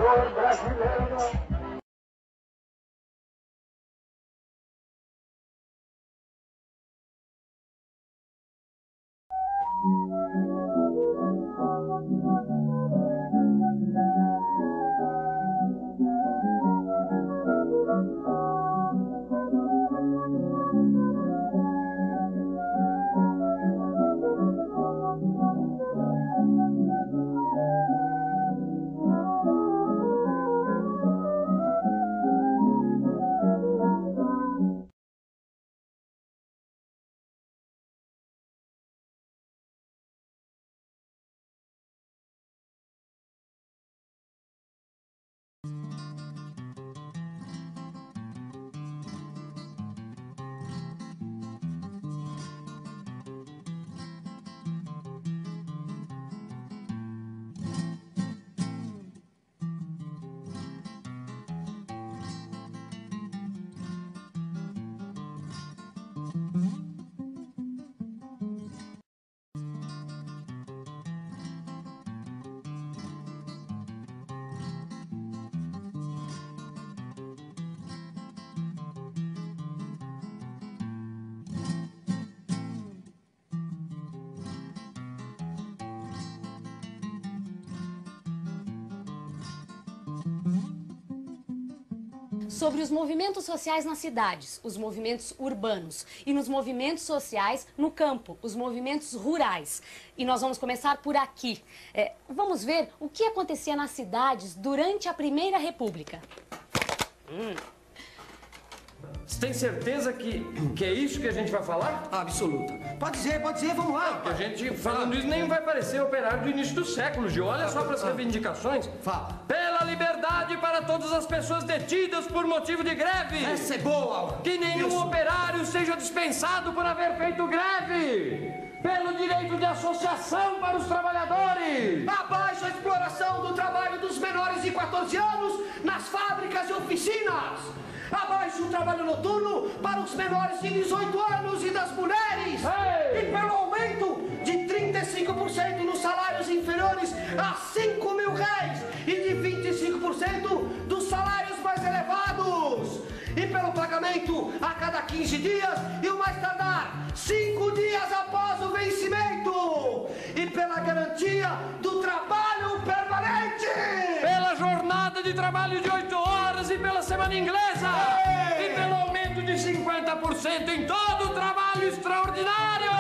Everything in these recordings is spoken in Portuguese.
trabalhador brasileiro. Sobre os movimentos sociais nas cidades, os movimentos urbanos, e nos movimentos sociais no campo, os movimentos rurais. E nós vamos começar por aqui. Vamos ver o que acontecia nas cidades durante a Primeira República. Você tem certeza que é isso que a gente vai falar? Absoluta. Pode ser, vamos lá. Porque a gente, falando isso, nem vai parecer operário do início do século, Gil. Olha só para as reivindicações. Fala. Pela liberdade para todas as pessoas detidas por motivo de greve. Essa é boa. Que nenhum operário seja dispensado por haver feito greve. Pelo direito de associação para os trabalhadores. Abaixo a exploração do trabalho dos menores de 14 anos nas fábricas e oficinas. Abaixo o trabalho noturno para os menores de 18 anos e das mulheres. Ei! E pelo aumento de 35% nos salários inferiores a R$5.000 e de 25% dos salários mais elevados. E pelo pagamento a cada 15 dias e o mais tardar 5 dias após o vencimento. E pela garantia do trabalho permanente. Pela jornada de trabalho de 8 horas e pela semana inglesa. Ei! E pelo aumento de 50% em todo o trabalho extraordinário.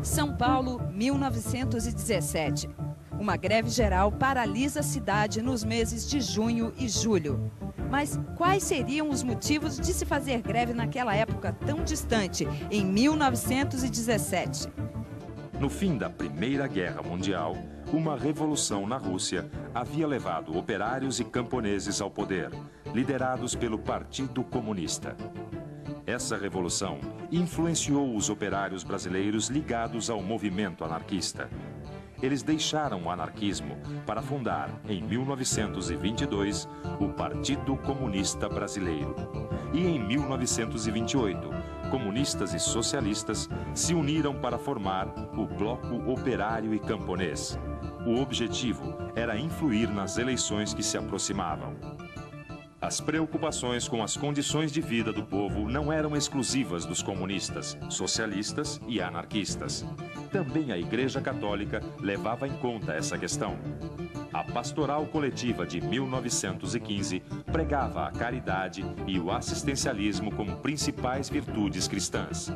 São Paulo, 1917. Uma greve geral paralisa a cidade nos meses de junho e julho. Mas quais seriam os motivos de se fazer greve naquela época tão distante, em 1917? No fim da Primeira Guerra Mundial, uma revolução na Rússia havia levado operários e camponeses ao poder, liderados pelo Partido Comunista. Essa revolução influenciou os operários brasileiros ligados ao movimento anarquista. Eles deixaram o anarquismo para fundar, em 1922, o Partido Comunista Brasileiro. E em 1928, comunistas e socialistas se uniram para formar o Bloco Operário e Camponês. O objetivo era influir nas eleições que se aproximavam. As preocupações com as condições de vida do povo não eram exclusivas dos comunistas, socialistas e anarquistas. Também a Igreja Católica levava em conta essa questão. A Pastoral Coletiva de 1915 pregava a caridade e o assistencialismo como principais virtudes cristãs.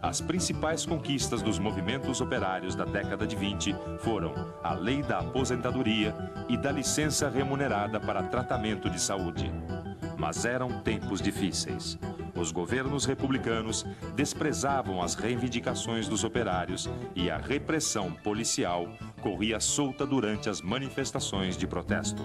As principais conquistas dos movimentos operários da década de 20 foram a Lei da Aposentadoria e da licença remunerada para tratamento de saúde. Mas eram tempos difíceis. Os governos republicanos desprezavam as reivindicações dos operários e a repressão policial corria solta durante as manifestações de protesto.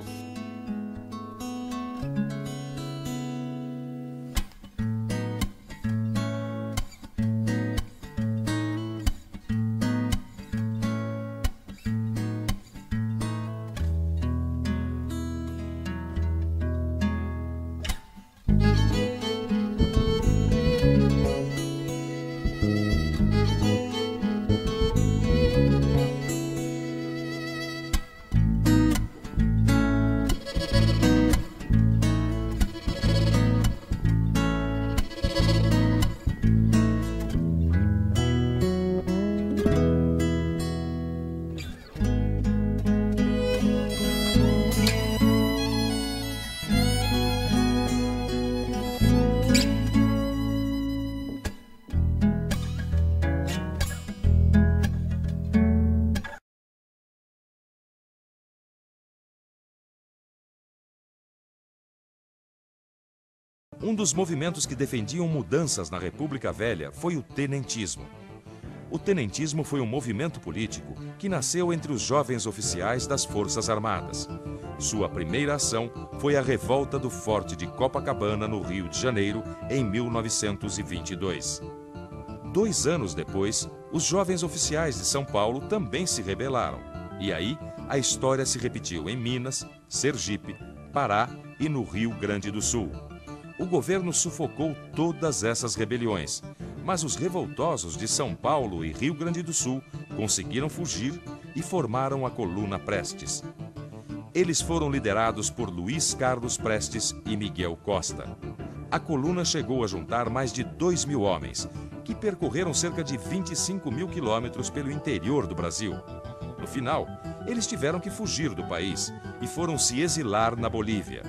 Um dos movimentos que defendiam mudanças na República Velha foi o tenentismo. O tenentismo foi um movimento político que nasceu entre os jovens oficiais das Forças Armadas. Sua primeira ação foi a revolta do Forte de Copacabana, no Rio de Janeiro, em 1922. 2 anos depois, os jovens oficiais de São Paulo também se rebelaram. E aí, a história se repetiu em Minas, Sergipe, Pará e no Rio Grande do Sul. O governo sufocou todas essas rebeliões, mas os revoltosos de São Paulo e Rio Grande do Sul conseguiram fugir e formaram a Coluna Prestes. Eles foram liderados por Luiz Carlos Prestes e Miguel Costa. A coluna chegou a juntar mais de 2.000 homens, que percorreram cerca de 25.000 quilômetros pelo interior do Brasil. No final, eles tiveram que fugir do país e foram se exilar na Bolívia.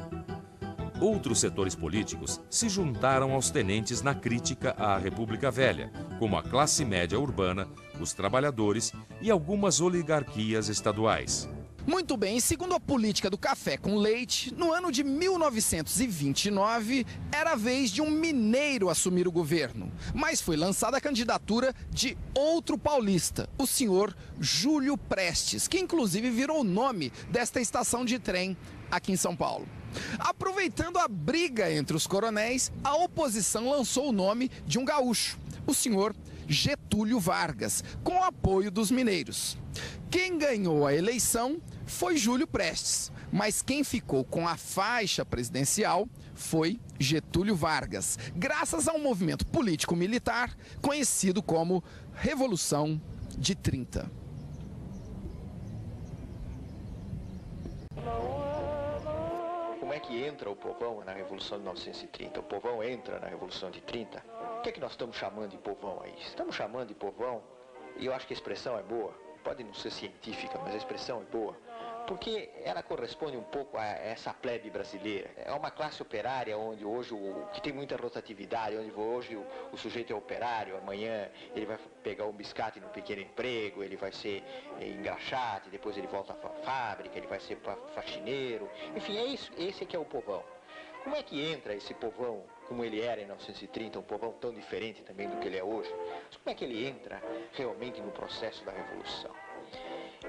Outros setores políticos se juntaram aos tenentes na crítica à República Velha, como a classe média urbana, os trabalhadores e algumas oligarquias estaduais. Muito bem, segundo a política do café com leite, no ano de 1929 era a vez de um mineiro assumir o governo. Mas foi lançada a candidatura de outro paulista, o senhor Júlio Prestes, que inclusive virou o nome desta estação de trem aqui em São Paulo. Aproveitando a briga entre os coronéis, a oposição lançou o nome de um gaúcho, o senhor Getúlio Vargas, com o apoio dos mineiros. Quem ganhou a eleição foi Júlio Prestes, mas quem ficou com a faixa presidencial foi Getúlio Vargas, graças a um movimento político-militar conhecido como Revolução de 30. Como é que entra o povão na Revolução de 1930? O povão entra na Revolução de 30? O que é que nós estamos chamando de povão aí? Estamos chamando de povão, e eu acho que a expressão é boa, pode não ser científica, mas a expressão é boa, porque ela corresponde um pouco a essa plebe brasileira. É uma classe operária onde hoje, que tem muita rotatividade, onde hoje o sujeito é operário, amanhã ele vai pegar um biscate no pequeno emprego, ele vai ser engraxate, depois ele volta à fábrica, ele vai ser faxineiro, enfim, esse que é o povão. Como é que entra esse povão, como ele era em 1930, um povão tão diferente também do que ele é hoje? Mas como é que ele entra realmente no processo da Revolução?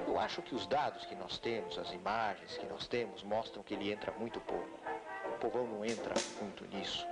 Eu acho que os dados que nós temos, as imagens que nós temos, mostram que ele entra muito pouco. O povão não entra muito nisso.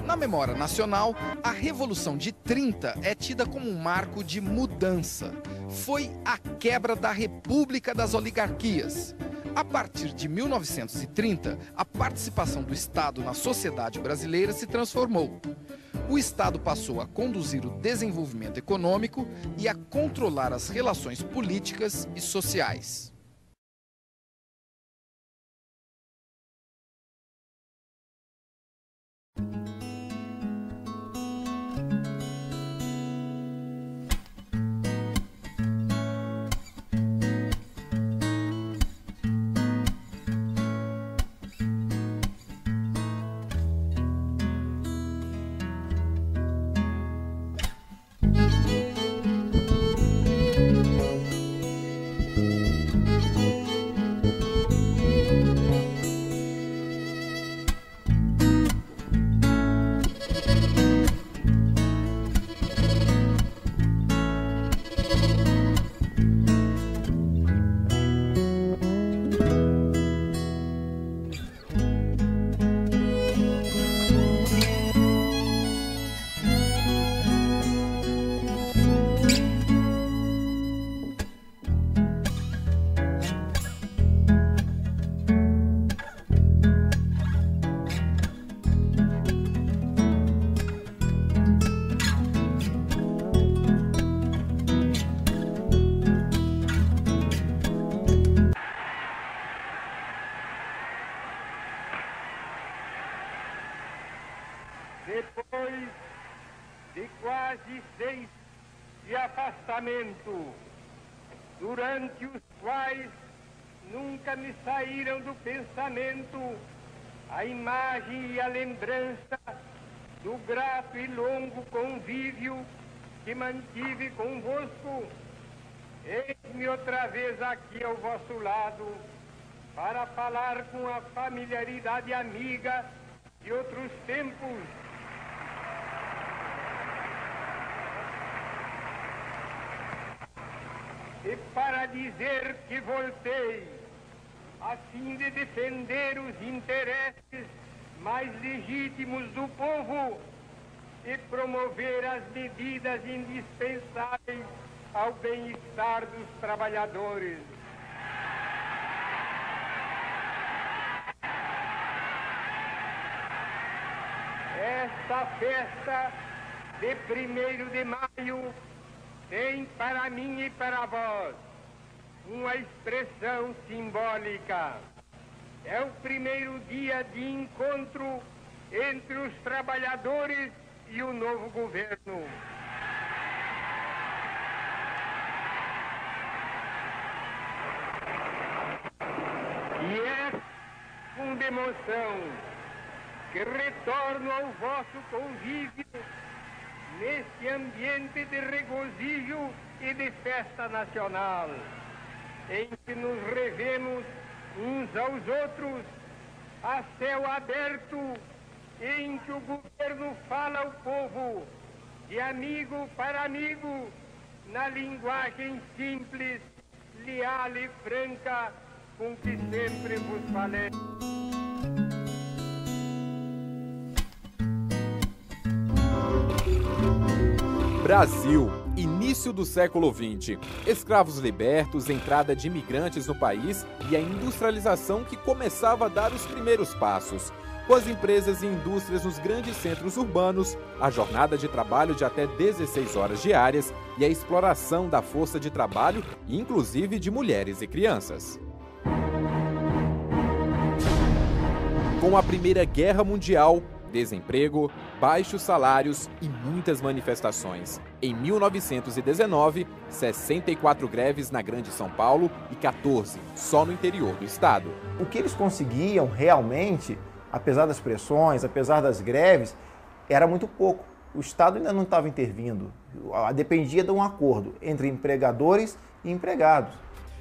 Na memória nacional, a Revolução de 30 é tida como um marco de mudança. Foi a quebra da República das Oligarquias. A partir de 1930, a participação do Estado na sociedade brasileira se transformou. O Estado passou a conduzir o desenvolvimento econômico e a controlar as relações políticas e sociais. Depois de quase 6 de afastamento durante os quais nunca me saíram do pensamento a imagem e a lembrança do grato e longo convívio que mantive convosco. Eis-me outra vez aqui ao vosso lado para falar com a familiaridade amiga de outros tempos. E para dizer que voltei, a fim de defender os interesses mais legítimos do povo e promover as medidas indispensáveis ao bem-estar dos trabalhadores. Esta festa de 1º de maio tem para mim e para vós uma expressão simbólica. É o primeiro dia de encontro entre os trabalhadores e o novo governo. E é com emoção que retorno ao vosso convívio neste ambiente de regozijo e de festa nacional, em que nos revemos uns aos outros a céu aberto, em que o governo fala ao povo de amigo para amigo, na linguagem simples, leal e franca com que sempre vos falei. Brasil, início do século XX. Escravos libertos, entrada de imigrantes no país e a industrialização que começava a dar os primeiros passos. Com as empresas e indústrias nos grandes centros urbanos, a jornada de trabalho de até 16 horas diárias e a exploração da força de trabalho, inclusive de mulheres e crianças. Com a Primeira Guerra Mundial, desemprego, baixos salários e muitas manifestações. Em 1919, 64 greves na Grande São Paulo e 14 só no interior do estado. O que eles conseguiam realmente, apesar das pressões, apesar das greves, era muito pouco. O Estado ainda não estava intervindo. Dependia de um acordo entre empregadores e empregados.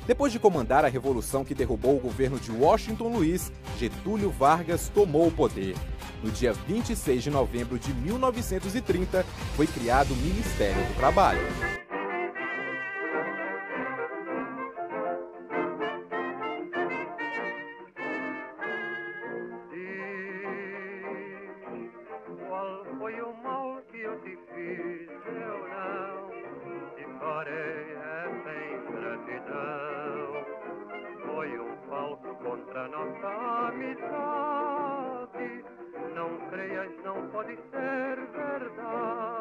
Depois de comandar a revolução que derrubou o governo de Washington Luiz, Getúlio Vargas tomou o poder. No dia 26 de novembro de 1930, foi criado o Ministério do Trabalho. Qual foi o mal que eu te fiz? Eu não te farei essa ingratidão. Foi um falso contra nossa amizade. Não creias, não pode ser verdade.